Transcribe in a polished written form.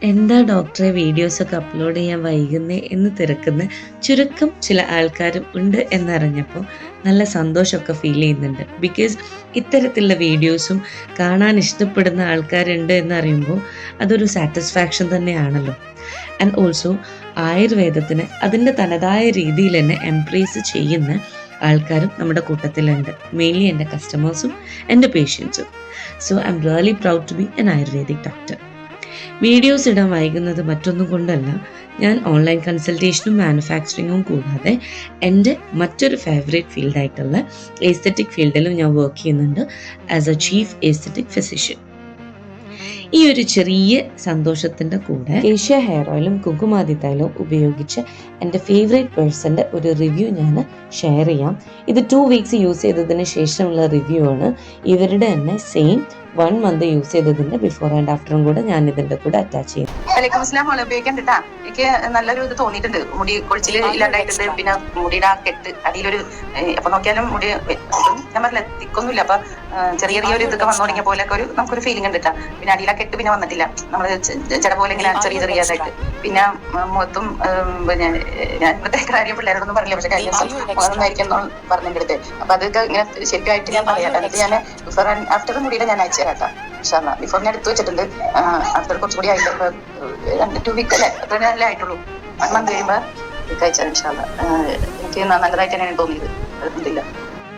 എന്താ ഡോക്ടറെ വീഡിയോസൊക്കെ അപ്ലോഡ് ചെയ്യാൻ വൈകുന്നേ എന്ന് തിരക്കുന്ന ചുരുക്കം ചില ആൾക്കാരും ഉണ്ട് എന്നറിഞ്ഞപ്പോൾ നല്ല സന്തോഷമൊക്കെ ഫീൽ ചെയ്യുന്നുണ്ട്. ബിക്കോസ് ഇത്തരത്തിലുള്ള വീഡിയോസും കാണാൻ ഇഷ്ടപ്പെടുന്ന ആൾക്കാരുണ്ട് എന്നറിയുമ്പോൾ അതൊരു സാറ്റിസ്ഫാക്ഷൻ തന്നെയാണല്ലോ. ആൻഡ് ഓൾസോ ആയുർവേദത്തിന് അതിൻ്റെ തനതായ രീതിയിൽ തന്നെ എംപ്രേസ് ചെയ്യുന്ന ആൾക്കാരും നമ്മുടെ കൂട്ടത്തിലുണ്ട്. മെയിൻലി എൻ്റെ കസ്റ്റമേഴ്സും എൻ്റെ പേഷ്യൻസും. So I am really proud to be an ayurvedic doctor. Videos ഇടാൻ വൈകുന്നത് മറ്റൊന്നും കൊണ്ടല്ല, ഞാൻ ഓൺലൈൻ കൺസൾട്ടേഷനും മാനുഫാക്ചറിങ്ങും കൂടാതെ എൻ്റെ മറ്റൊരു ഫേവറേറ്റ് ഫീൽഡായിട്ടുള്ള എസ്തെറ്റിക് ഫീൽഡിലും ഞാൻ വർക്ക് ചെയ്യുന്നുണ്ട് as A chief aesthetic physician. ഈ ഒരു ചെറിയ സന്തോഷത്തിൻ്റെ കൂടെ ഏഷ്യ ഹെയർ ഓയിലും കുങ്കുമാതി തൈലവും ഉപയോഗിച്ച് എൻ്റെ ഫേവറേറ്റ് പേഴ്സൻ്റെ ഒരു റിവ്യൂ ഞാൻ ഷെയർ ചെയ്യാം. ഇത് 2 വീക്സ് യൂസ് ചെയ്തതിന് ശേഷമുള്ള റിവ്യൂ ആണ്. ഇവരുടെ തന്നെ സെയിം 1 മന്ത് യൂസ് ചെയ്തതിൻ്റെ ബിഫോർ ആൻഡ് ആഫ്റ്ററും കൂടെ ഞാൻ ഇതിൻ്റെ കൂടെ അറ്റാച്ച് ചെയ്തു. വലൈക്കും അസ്സലാം. ഉപയോഗിക്കാൻ കിട്ടാ എനിക്ക് നല്ലൊരു ഇത് തോന്നിയിട്ടുണ്ട്. മുടി കൊഴിച്ചിൽ ഇല്ലാണ്ടായിട്ടുണ്ട്. പിന്നെ മുടിയുടെ ആ കെട്ട് അടിയിലൊരു അപ്പൊ നോക്കിയാലും മുടി ഞാൻ പറഞ്ഞില്ല തിക്കൊന്നുമില്ല. അപ്പൊ ചെറിയ ചെറിയൊരു ഇതൊക്കെ വന്നു തുടങ്ങിയ പോലെയൊക്കെ ഒരു നമുക്കൊരു ഫീലിംഗ് ഉണ്ട്. പിന്നെ അടിയിലെ കെട്ട് പിന്നെ വന്നിട്ടില്ല. നമ്മള് ജട പോലെ ഇങ്ങനെ ചെറിയ ചെറിയതായിട്ട്. പിന്നെ മുഖത്തും പിന്നെ ഞാൻ ഇന്നത്തെ കാര്യം പിള്ളേരോടൊന്നും പറഞ്ഞില്ല. പക്ഷെ കഴിഞ്ഞ ദിവസം ആയിരിക്കും പറഞ്ഞതിൻ്റെ അടുത്ത്. അപ്പൊ അതൊക്കെ ഇങ്ങനെ ശരിക്കുമായിട്ട് ഞാൻ പറയാം. എന്നിട്ട് ഞാൻ ബിഫോർ ആൻഡ് ആഫ്റ്റർ മുടിയുടെ ഞാൻ അയച്ചു തരാം. ബിഫോർ ഞാൻ എടുത്തു വെച്ചിട്ടുണ്ട്. ആഫ്റ്റർ കുറച്ചുകൂടി ആയിട്ട് 2 വീക്ക് അല്ലേ അത്ര അല്ലേ ആയിട്ടുള്ളൂ. 1 മന്ത് കഴിയുമ്പോൾ അയച്ചാൽ എനിക്ക് നല്ലതായിട്ട് തന്നെയാണ് തോന്നിയത്. ഇല്ല